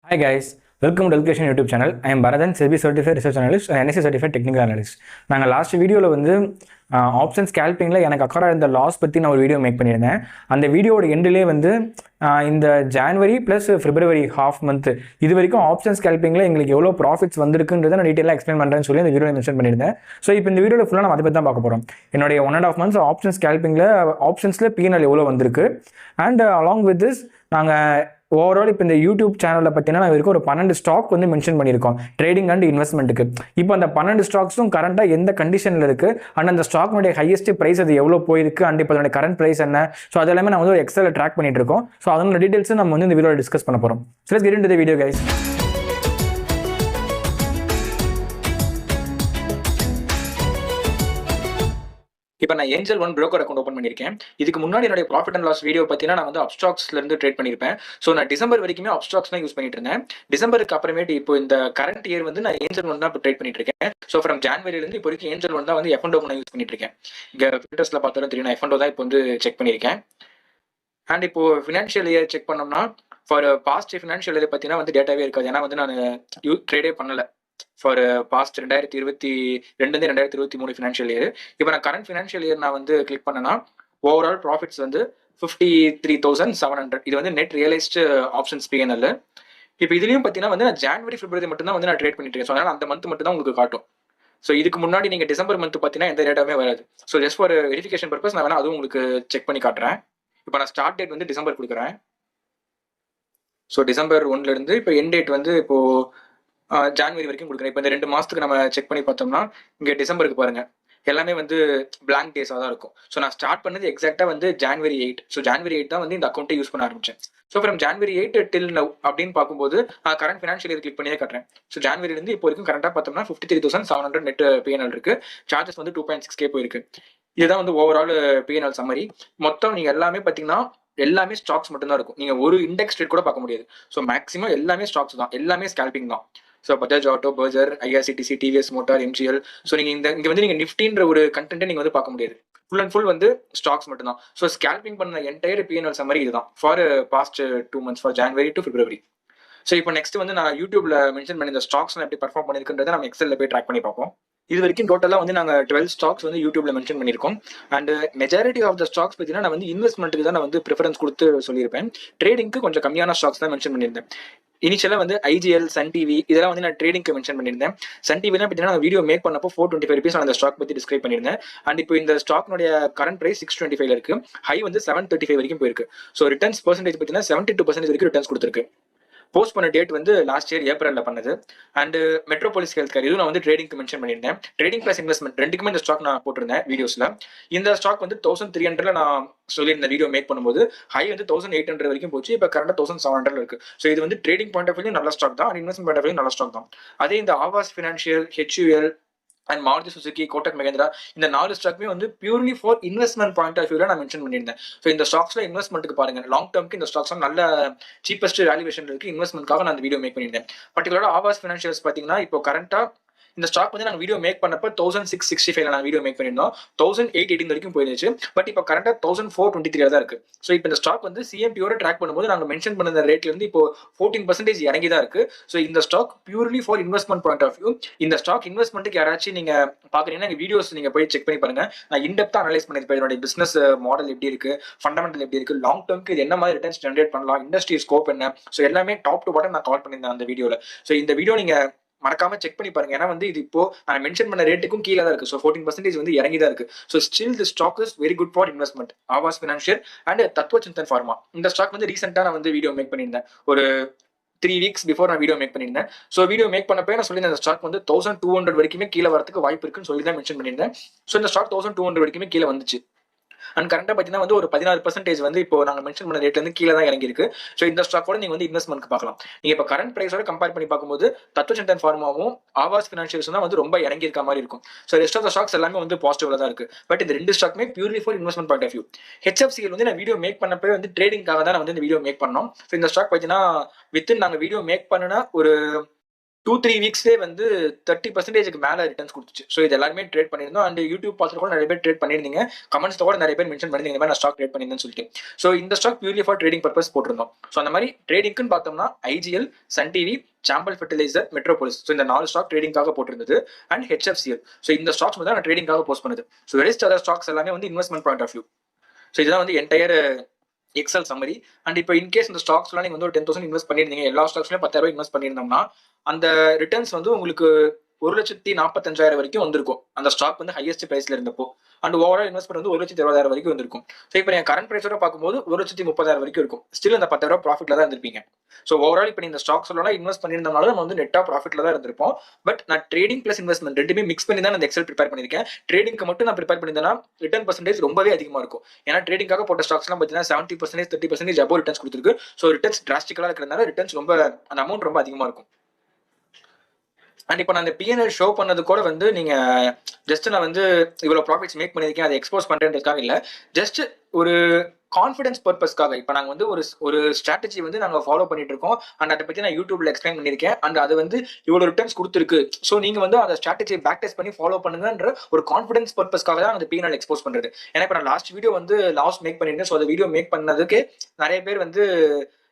Hi guys, welcome to Education YouTube channel. I am Bharathan, SEBI Certified Research Analyst and NSE Certified Technical Analyst. நாங்கள் last வீடியோவில் வந்து option ஸ்கேல்பிங்கில் எனக்கு அக்கறை இந்த loss பற்றி நான் ஒரு வீடியோ மேக் பண்ணியிருந்தேன். அந்த வீடியோட எண்டிலே வந்து இந்த ஜான்வரி ப்ளஸ் பிப்ரவரி ஹாஃப் மந்த் இது வரைக்கும் ஆப்ஷன் ஸ்கேல்பிங்கில் எங்களுக்கு எவ்வளோ ப்ராஃபிட்ஸ் வந்திருக்குன்றதை நான் டீட்டெயிலாக எக்ஸ்பிளைன் பண்ணுறேன்னு சொல்லி இந்த வீடியோ மென்ஷன் பண்ணியிருந்தேன். ஸோ இப்போ இந்த வீடியோவில் ஃபுல்லாக நம்ம அதை பற்றி தான் பார்க்க போகிறோம். என்னுடைய 1.5 months ஆப்ஷன் ஸ்கேல்பிங்கில் ஆப்ஷன்ஸில் P&L எவ்வளோ வந்திருக்கு அண்ட் அலாங் வித் திஸ் நாங்கள் ஓவரால் இப்போ இந்த யூடியூப் சேனலில் பார்த்தீங்கன்னா நான் வரைக்கும் ஒரு 12 ஸ்டாக் வந்து மென்ஷன் பண்ணியிருக்கோம் ட்ரேடிங் அண்ட் இன்வெஸ்ட்மெண்ட்டுக்கு. இப்போ அந்த 12 ஸ்டாக்ஸும் கரண்ட்டாக எந்த கண்டிஷனில் இருக்குது அண்ட் அந்த ஸ்டாக்னுடைய ஹையஸ்ட் ப்ரைஸ் அது எவ்வளோ போயிருக்கு அண்ட் இப்போ அதோட கரண்ட் ப்ரைஸ் என்ன, ஸோ அது எல்லாமே நான் வந்து ஒரு எக்ஸலில் ட்ராக் பண்ணிட்டு இருக்கோம். ஸோ அதோட டீட்டெயில்ஸும் நம்ம வந்து இந்த வீடியோவில் டிஸ்கஸ் பண்ண போகிறோம். So let's get into the video guys. இப்போ நான் angel one broker account open பண்ணியிருக்கேன். இதுக்கு முன்னாடி என்னுடைய ப்ராஃபிட் அண்ட் லாஸ் வீடியோ பார்த்தீங்கன்னா நான் வந்து அப்ஸ்டாக்ஸ்ல இருந்து ட்ரேட் பண்ணியிருப்பேன். ஸோ நான் டிசம்பர் வரைக்குமே அப்ஸ்டாக்ஸ் தான் யூஸ் பண்ணிட்டு இருந்தேன். டிசம்பருக்கு அப்புறமேட்டு இப்போ இந்த கரண்ட் இயர் வந்து நான் ஏஞ்சல் ஒன் தான் இப்போ ட்ரேட் பண்ணிட்டு இருக்கேன். ஸோ ஃப்ரம் ஜான்வரிலேருந்து இப்போ வரைக்கும் ஏஞ்சல் ஒன் தான் வந்து F&O நான் யூஸ் பண்ணிட்டு இருக்கேன். இங்கே ஃபில்டர்ஸ்ல பார்த்தாலும் தெரியும், நான் F&O தான் இப்போ வந்து செக் பண்ணியிருக்கேன். அண்ட் இப்போ ஃபினான்ஷியல் இயர் செக் பண்ணோம்னா ஃபார் பாஸ்ட் ஃபினான்ஷியல் இயர் பார்த்தீங்கன்னா வந்து டேட்டாவே இருக்காது. ஏன்னா வந்து நான் ட்ரேடே பண்ணல ஃபார் பாஸ்ட் 2022 2023 ஃபினான்ஷியல் இயர். இப்போ நான் கரண்ட் ஃபினான்ஷியல் இயர் நான் வந்து கிளிக் பண்ணேன்னா ஓவரால் ப்ராஃபிட்ஸ் வந்து 53,700. இது வந்து நெட் ரியலைஸ்டு ஆப்ஷன்ஸ் P&L. இப்போ இதுலயும் பார்த்தீங்கன்னா வந்து நான் ஜான்வரி பிப்ரவரி மட்டும் தான் வந்து நான் ட்ரேட் பண்ணிட்டு இருக்கேன். ஸோ அதனால அந்த மந்த் மட்டும் தான் உங்களுக்கு காட்டும். ஸோ இதுக்கு முன்னாடி நீங்கள் டிசம்பர் மந்த் பார்த்தீங்கன்னா எந்த டேட்டாவே வராது. So just for verification purpose நான் வேணா அதுவும் உங்களுக்கு செக் பண்ணி காட்டுறேன். இப்போ நான் ஸ்டார்ட் டேட் வந்து டிசம்பர் கொடுக்குறேன். ஸோ டிசம்பர் 1ல இருந்து இப்போ எண்ட் டேட் வந்து இப்போ ஜான்வரி வரைக்கும் கொடுக்குறேன். இப்போ இந்த 2 மாசத்துக்கு நம்ம செக் பண்ணி பார்த்தோம்னா இங்கே டிசம்பருக்கு பாருங்க எல்லாமே வந்து பிளாங்க் டேஸாக தான் இருக்கும். ஸோ நான் ஸ்டார்ட் பண்ணது எக்ஸாக்டாக வந்து ஜான்வரி 8. ஸோ ஜான்வரி 8 தான் வந்து இந்த அக்கௌண்ட்டை யூஸ் பண்ண ஆரம்பிச்சேன். So from January 8 till now அப்படின்னு பார்க்கும்போது கரண்ட் ஃபினான்ஷியல் இயர் கிளிக் பண்ணியே காட்டுறேன். ஸோ ஜான்வரிலேருந்து இப்போ வரைக்கும் கரண்டாக பார்த்தோம்னா 53,700 நெட் P&L இருக்கு. சார்ஜஸ் வந்து 2.6K போயிருக்கு. இதுதான் வந்து ஓவரால் P&L சம்மரி. மொத்தம் நீங்கள் எல்லாமே பார்த்தீங்கன்னா எல்லாமே ஸ்டாக்ஸ் மட்டும் தான் இருக்கும். நீங்கள் ஒரு இண்டெக்ஸ் ரேட் கூட பார்க்க முடியாது. ஸோ மேக்ஸிமம் எல்லாமே ஸ்டாக்ஸ் தான், எல்லாமே ஸ்கேல்பிங் தான். So Bajaj auto, Berger, IRCTC, TVS motor, MGL. So நீங்கள் இங்கே வந்து நீங்கள் நிஃப்டின்ற ஒரு கண்டென்ட்டை நீங்கள் வந்து பார்க்க முடியாது. ஃபுல் அண்ட் ஃபுல் வந்து ஸ்டாக்ஸ் மட்டும் தான். ஸோ ஸ்கேல்பிங் பண்ண என்டையர் P&L சம்மரி இதுதான் for past 2 months for January to February. So இப்போ நெக்ஸ்ட் வந்து நான் யூடியூப்ல மென்ஷன் பண்ணி இந்த ஸ்டாக்ஸ் எப்படி பர்ஃபார்ம் பண்ணியிருக்குன்றதை நம்ம எக்ஸலில் போய் ட்ராக் பண்ணி பார்ப்போம். இது வரைக்கும் டோட்டலாக வந்து நாங்கள் 12 ஸ்டாக்ஸ் வந்து யூடியூப்ல மென்ஷன் பண்ணியிருக்கோம். And majority of the stocks பார்த்தீங்கன்னா நான் வந்து இன்வெஸ்ட்மெண்ட்டுக்கு தான் நான் வந்து ப்ரிஃபரன்ஸ் கொடுத்து சொல்லியிருப்பேன். ட்ரேடிங்க்கு கொஞ்சம் கம்மியான ஸ்டாக்ஸ் தான் மென்ஷன் பண்ணியிருந்தேன். இனிஷியலாக வந்து IGL, சன் டிவி இதெல்லாம் வந்து நான் ட்ரேடிங்க்கு மென்ஷன் பண்ணியிருந்தேன். சன் டிவி தான் பார்த்தீங்கன்னா நான் வீடியோ மேக் பண்ணப்போ 425 rupees அந்த ஸ்டாக் பற்றி டிஸ்கிரைப் பண்ணியிருந்தேன். அண்ட் இப்போ இந்த ஸ்டாக்னுடைய கரண்ட் பிரைஸ் 625 இருக்கு. ஹை வந்து 735 வரைக்கும் போயிருக்கு. ஸோ ரிட்டர்ன்ஸ் பர்சன்டேஜ் பார்த்தீங்கன்னா 72% வரைக்கும் ரிட்டர்ன்ஸ் கொடுத்துருக்கு. போஸ்ட் பண்ண டேட் வந்து லாஸ்ட் இயர் ஏப்ரல்ல பண்ணது. அண்ட் மெட்ரோபாலிஸ் ஹெல்த் கேர் இதுவும் நான் வந்து ட்ரேடிங்க்கு மென்ஷன் பண்ணியிருந்தேன். ட்ரேடிங் பிளஸ் இன்வெஸ்ட்மெண்ட் ரெண்டுக்குமே இந்த ஸ்டாக் நான் போட்டிருந்தேன் வீடியோஸ்ல. இந்த ஸ்டாக் வந்து 1300 நான் சொல்லியிருந்த வீடியோ மேக் பண்ணும்போது ஹை வந்து 1800 வரைக்கும் போச்சு. இப்போ கரண்டா 1700 இருக்கு. ஸோ இது வந்து ட்ரேடிங் பாயிண்ட் ஆஃப் வியூ நல்ல ஸ்டாக் தான், and investment point of view நல்ல ஸ்டாக் தான். அதே இந்த Aavas financial, HUL and Maruti Suzuki, Kotak Mahindra இந்த 4 ஸ்டாக்குமே வந்து purely for investment point of வியூல நான் மென்ஷன் பண்ணியிருந்தேன். ஸோ இந்த ஸ்டாக்ஸ்ல இன்வெஸ்ட்மெண்ட்டுக்கு பாருங்க, லாங் டேர்ம்க்கு இந்த ஸ்டாக்ஸ் நல்ல சீப்பஸ்ட் வேல்யூவேஷன் இருக்கு. இன்வெஸ்ட்மெண்ட்காக நான் அந்த வீடியோ மேக் பண்ணியிருந்தேன். பர்டிகுலரா ஆவாஸ் ஃபினான்ஷியல்ஸ் பார்த்தீங்கன்னா இப்போ கரண்டா இந்த ஸ்டாக் வந்து நாங்கள் வீடியோ மேக் பண்ணப்ப 1665 நான் வீடியோ மேக் பண்ணியிருந்தோம். 1818 வரைக்கும் போயிருந்துச்சு. பட் இப்போ கரண்டா 1423 தான் இருக்கு. ஸோ இப்போ இந்த ஸ்டாக் வந்து CMPயோட ட்ராக் பண்ணும்போது நாங்கள் மென்ஷன் பண்ண ரேட்ல இருந்து இப்போ 14% இறங்கி தான் இருக்கு. ஸோ இந்த stock purely for investment point of view. இந்த ஸ்டாக் இன்வெஸ்ட்மெண்ட்டுக்கு யாராச்சும் நீங்க பாக்குறீங்கன்னா வீடியோஸ் நீங்க போய் செக் பண்ணி பாருங்க. நான் இன்டெப்தா அனலைஸ் பண்ணிருப்பேன். இதோட பிசினஸ் மாடல் எப்படி இருக்கு, ஃபண்டமெண்டல் எப்படி இருக்கு, லாங் டேர்ம்க்கு இது என்ன மாதிரி ரிட்டர்ன்ஸ் ஜென்ரேட் பண்ணலாம், இண்டஸ்ட்ரி ஸ்கோப் என்ன, ஸோ எல்லாமே டாப் டு பாட்டம் நான் கவர் பண்ணியிருந்தேன் அந்த வீடியோல. ஸோ இந்த வீடியோ நீங்க மறக்காம செக் பண்ணி பாருங்க. ஏன்னா வந்து இது இப்போ நான் மென்ஷன் பண்ண ரேட்டுக்கும் கீழே தான் இருக்கு. ஸோ 14% வந்து இறங்கி தான் இருக்கு. So still the stock is very good for investment. Aavas financial and Tatva Chintan pharma இந்த ஸ்டாக் வந்து ரீசெண்டா நான் வந்து வீடியோ மேக் பண்ணியிருந்தேன். ஒரு 3 weeks பிஃபோர் நான் வீடியோ மேக் பண்ணியிருந்தேன். ஸோ வீடியோ மேக் பண்ணப்போ நான் சொல்லியிருந்தேன் இந்த ஸ்டாக் வந்து 1200 வரைக்குமே கீழே வரதுக்கு வாய்ப்பு இருக்குன்னு சொல்லி தான் மென்ஷன் பண்ணியிருந்தேன். ஸோ இந்த ஸ்டாக் 1200 வரைக்குமே கீழே வந்துச்சு. அண்ட் கரண்டா பார்த்தீங்கன்னா வந்து ஒரு 16% வந்து இப்போ நாங்கள் மென்ஷன் பண்ண ரேட்ல இருந்து கீழே தான் இறங்கி இருக்கு. ஸோ இந்த ஸ்டாக்கோட நீங்க வந்து இன்வெஸ்ட்மெண்ட் பார்க்கலாம். நீங்க இப்போ கரண்ட் பிரைஸோட கம்பேர் பண்ணி பார்க்கும்போது தத்துவசிந்தன் ஃபார்மாவும் ஆவாஸ் ஃபினான்ஷியல்ஸ் தான் வந்து ரொம்ப இறங்கி இருக்க மாதிரி இருக்கும். So rest of the stocks எல்லாமே வந்து பாசிட்டிவ்ல தான் இருக்கு. பட் இந்த 2 ஸ்டாக்மே purely for investment point of view. HFCL வந்து நான் வீடியோ மேக் பண்ணப்போ வந்து ட்ரேடிங்காக தான் நான் வந்து இந்த வீடியோ மேக் பண்ணோம். ஸோ இந்த ஸ்டாக் பார்த்தீங்கன்னா வித்தின் நாங்கள் வீடியோ மேக் பண்ணினா ஒரு 2-3 வீக்ஸ்லேயே வந்து 30% மேலே ரிட்டர்ன்ஸ் கொடுத்துச்சு. ஸோ இது எல்லாருமே ட்ரேட் பண்ணியிருந்தோம். அண்ட் யூடியூப் பார்த்துட்டு கூட நிறைய பேர் ட்ரேட் பண்ணியிருந்தீங்க. கமெண்ட்ஸில் கூட நிறைய பேர் மென்ஷன் பண்ணி இந்த மாதிரி நான் ஸ்டாக் ட்ரேட் பண்ணியிருந்தேன்னு சொல்லிட்டு. ஸோ இந்த stock purely for trading purpose போட்டிருந்தோம். ஸோ அந்த மாதிரி ட்ரேடிங்க்குன்னு பார்த்தோம்னா ஐஜிஎல், சன் டிவி, சாம்பல் ஃபெர்டிலைசர், மெட்ரோபோலிஸ். ஸோ இந்த 4 ஸ்டாக் ட்ரேடிங்காக போட்டிருந்தது. அண்ட் ஹெச்எஃப்சிஎல். ஸோ இந்த ஸ்டாக்ஸ் வந்து நான் ட்ரேடிங்காக போஸ்ட் பண்ணுது. ஸோ ரெஸ்ட் அதர் ஸ்டாக்ஸ் எல்லாமே வந்து investment point of view. So இதுதான் வந்து என்டையர் எக்ஸல் சம்மரி. அண்ட் இப்போ இன்கேஸ் இந்த ஸ்டாக்ஸ்லாம் நீங்கள் வந்து ஒரு 10,000 இன்வெஸ்ட் பண்ணியிருந்தீங்க, எல்லா ஸ்டாக்ஸ்லையும் 10,000 இன்வெஸ்ட் பண்ணியிருந்தோம்னா அந்த ரிட்டர்ன்ஸ் வந்து உங்களுக்கு 1,45,000 வரைக்கும் வந்திருக்கும். அந்த ஸ்டாக் வந்து ஹையஸ்ட் பிரைஸ்ல இருந்தப்போ. அண்ட் ஓவரால் இன்வெஸ்ட்மெண்ட் வந்து 1,20,000 வரைக்கும் வந்திருக்கும். ஸோ இப்போ என் கரண்ட் பிரைஸோட பார்க்கும்போது 1,30,000 வரைக்கும் இருக்கும். ஸ்டில் அந்த 10,000 ப்ராஃபிட்ல தான் இருந்திருப்பீங்க. ஸோ ஓவரால் இப்போ இந்த ஸ்டாக்ஸ் எல்லாம் இன்வெஸ்ட் பண்ணியிருந்தனால நம்ம வந்து நெட்டா ப்ராஃபிட்ல தான் இருந்திருப்போம். பட் நான் ட்ரேடிங் பிளஸ் இன்வெஸ்ட்மெண்ட் ரெண்டுமே மிக்ஸ் பண்ணி தான் அந்த எக்ஸல் ப்ரிப்பேர் பண்ணியிருக்கேன். ட்ரேடிங்க்கு மட்டும் நான் ப்ரிப்பேர் பண்ணியிருந்தேன்னா ரிட்டர்ன் பர்சன்டேஜ் ரொம்பவே அதிகமாக இருக்கும். ஏன்னா ட்ரேடிங்காக போட்ட ஸ்டாக்ஸ்லாம் பார்த்தீங்கன்னா 70%, 30% அபோவ் ரிட்டர்ன்ஸ் கொடுத்துருக்கு. ஸோ ரிட்டர்ன்ஸ் டிராஸ்டிக்கலாக இருக்கிறதுனால ரிட்டர்ன்ஸ் ரொம்ப அந்த அமௌண்ட் ரொம்ப அதிகமாக இருக்கும். அண்ட் இப்போ நான் அந்த பிஎன்எல் ஷோ பண்ணது கூட வந்து நீங்க ஜஸ்ட் நான் வந்து இவ்வளோ ப்ராஃபிட்ஸ் மேக் பண்ணியிருக்கேன், அதை எக்ஸ்போஸ் பண்ணுறதுக்காக இல்லை, ஜஸ்ட் ஒரு கான்ஃபிடன்ஸ் பர்பஸ்க்காக. இப்போ நாங்கள் வந்து ஒரு ஸ்ட்ராட்டஜி வந்து நாங்கள் ஃபாலோ பண்ணிட்டு இருக்கோம். அண்ட் அதை பற்றி நான் யூடியூப்ல எக்ஸ்பிளைன் பண்ணியிருக்கேன். அண்ட் அது வந்து இவ்வளோ ரிட்டர்ன்ஸ் கொடுத்துருக்கு. ஸோ நீங்கள் வந்து அந்த ஸ்ட்ராட்டஜி பேக் டெஸ்ட் பண்ணி ஃபாலோ பண்ணுங்கன்ற ஒரு கான்ஃபிடன்ஸ் பர்பஸ்க்காக தான் அந்த பிஎன்எல் எக்ஸ்போஸ் பண்ணுறது. ஏன்னா இப்போ நான் லாஸ்ட் வீடியோ வந்து லாஸ் மேக் பண்ணியிருந்தேன். ஸோ அந்த வீடியோ மேக் பண்ணதுக்கு நிறைய பேர் வந்து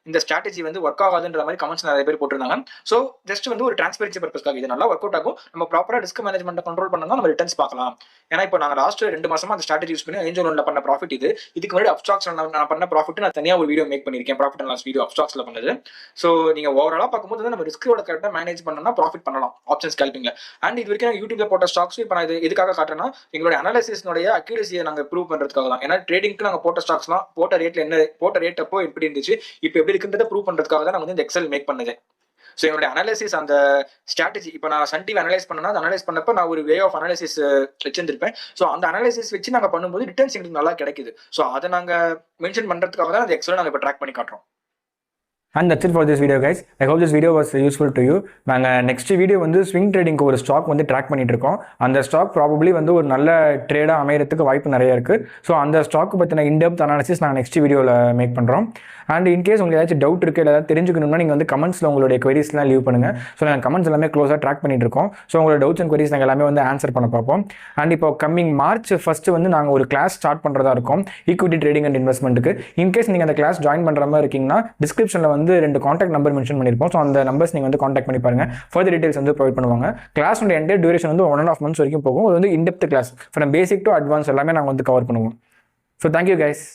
இந்த ஸ்ட்ராட்டஜி வந்து ஒர்க் ஆகாதுன்ற மாதிரி கமெண்ட்ஸ் நிறைய பேர் போட்டிருந்தாங்க. ஸோ ஜஸ்ட் வந்து ஒரு டிரான்ஸ்பரன்சி பர்பஸ்க்காக இது நல்லா ஒர்க் அவுட் ஆகும். நம்ம ப்ராப்பராக ரிஸ்க் மேனேஜ்மெண்ட் கண்ட்ரோல் பண்ணா நம்ம ரிட்டர்ன்ஸ் பார்க்கலாம். ஏன்னா இப்போ நாங்கள் லாஸ்ட் 2 மாசமா அந்த ஸ்ட்ராட்டஜி யூஸ் பண்ணி ஏஞ்சல் ஒன்ல பண்ண ப்ராஃபிட் இது. இதுக்கு முன்னாடி அப்ஸ்டாக்ஸ் நான் பண்ண ப்ராஃபிட் நான் தனியாக ஒரு வீடியோ மேக் பண்ணியிருக்கேன். ப்ராஃபிட் அண்ட் லாஸ் வீடியோ அப்ஸ்டாக்ஸ்ல பண்ணது. ஸோ நீங்க ஓவராலா பார்க்கும்போது நம்ம ரிஸ்கோட கரெக்டாக மேனேஜ் பண்ணோம்னா ப்ராஃபிட் பண்ணலாம் ஆப்ஷன் ஸ்கேல்பிங்ல. அண்ட் இது வரைக்கும் யூடியூப்ல போட்ட ஸ்டாக்ஸ் இப்போ நான் இது எதுக்காக காட்டுறேன்னா எங்களுடைய அனாலிசிஸ்னுடைய அக்யூரசியை நாங்கள் ப்ரூவ் பண்றதுக்காக தான். ஏன்னா ட்ரேடிங்க்கு நாங்கள் போட்ட ஸ்டாக்ஸ்லாம் போட்ட ரேட் அப்போ எப்படி இருந்துச்சு, இப்போ எப்படி இருக்குன்றதை ப்ரூவ் பண்றதுக்காக தான் நான் வந்து இந்த எக்ஸல் மேக் பண்ணது. ஸோ என்னோட அனாலிசிஸ் அந்த ஸ்ட்ராட்டஜி இப்போ நான் சன் டிவி அனலைஸ் பண்ணனா அந்த அனலைஸ் பண்ணப்போ நான் ஒரு வே ஆஃப் அனாலிசிஸ் வச்சிருந்திருப்பேன். ஸோ அந்த அனாலிசிஸ் வச்சு நாங்கள் பண்ணும்போது ரிட்டர்ன்ஸ் எங்களுக்கு நல்லா கிடைக்குது. ஸோ அதை நாங்கள் மென்ஷன் பண்றதுக்காக தான் அந்த எக்ஸலை நாங்கள் இப்போ ட்ராக் பண்ணி காட்டுறோம். And that's it for this video guys. I hope this video was useful to you. நாங்கள் நெக்ஸ்ட் வீடியோ வந்து ஸ்விங் ட்ரேடிங்க்கு ஒரு ஸ்டாக் வந்து ட்ராக் பண்ணிட்டு இருக்கோம். அந்த ஸ்டாக் ப்ராபப்ளி வந்து ஒரு நல்ல ட்ரேடாக அமையறதுக்கு வாய்ப்பு நிறைய இருக்குது. ஸோ அந்த ஸ்டாக் பற்றின இன்டெப்த் அனாலிசிஸ் நாங்கள் நெக்ஸ்ட் வீடியோவில் மேக் பண்ணுறோம். அண்ட் இன்கேஸ் உங்களுக்கு ஏதாச்சும் டவுட் இருக்குது, ஏதாவது தெரிஞ்சுக்கணும்னா நீங்கள் வந்து கமெண்ட்ஸில் உங்களுடைய queriesலாம் லீவ் பண்ணுங்கள். ஸோ நாங்கள் கமெண்ட்ஸ் எல்லாமே க்ளோஸாக ட்ராக் பண்ணிட்டு இருக்கோம். ஸோ உங்களோட டவுட்ஸ் அண்ட் queries நாங்கள் எல்லாமே வந்து ஆன்சர் பண்ண பார்ப்போம். அண்ட் இப்போ கம்மிங் March 1 வந்து நாங்கள் ஒரு கிளாஸ் ஸ்டார்ட் பண்ணுறதா இருக்கோம் ஈக்விட்டி ட்ரேடிங் அண்ட் இன்வெஸ்ட்மெண்ட்டுக்கு. இன்கேஸ் நீங்கள் அந்த கிளாஸ் ஜாயின் பண்ணுற மாதிரி இருக்கீங்கன்னா டிஸ்கிரிப்ஷனில் வந்து 2 கான்டாக்ட் நம்பர் மென்ஷன் பண்ணியிருப்போம். ஸோ அந்த நம்பர்ஸ் நீங்கள் வந்து கான்டாக்ட் பண்ணி பாருங்கள். ஃபர்தர் டீடைல்ஸ் வந்து ப்ரொவைட் பண்ணுவாங்க. கிளாஸ் என்டையர் டியூரேஷன் வந்து 1.5 months வரைக்கும் போகும். அது வந்து in depth class from basic to advance எல்லாமே நாங்கள் வந்து கவர் பண்ணுவோம். So thank you guys.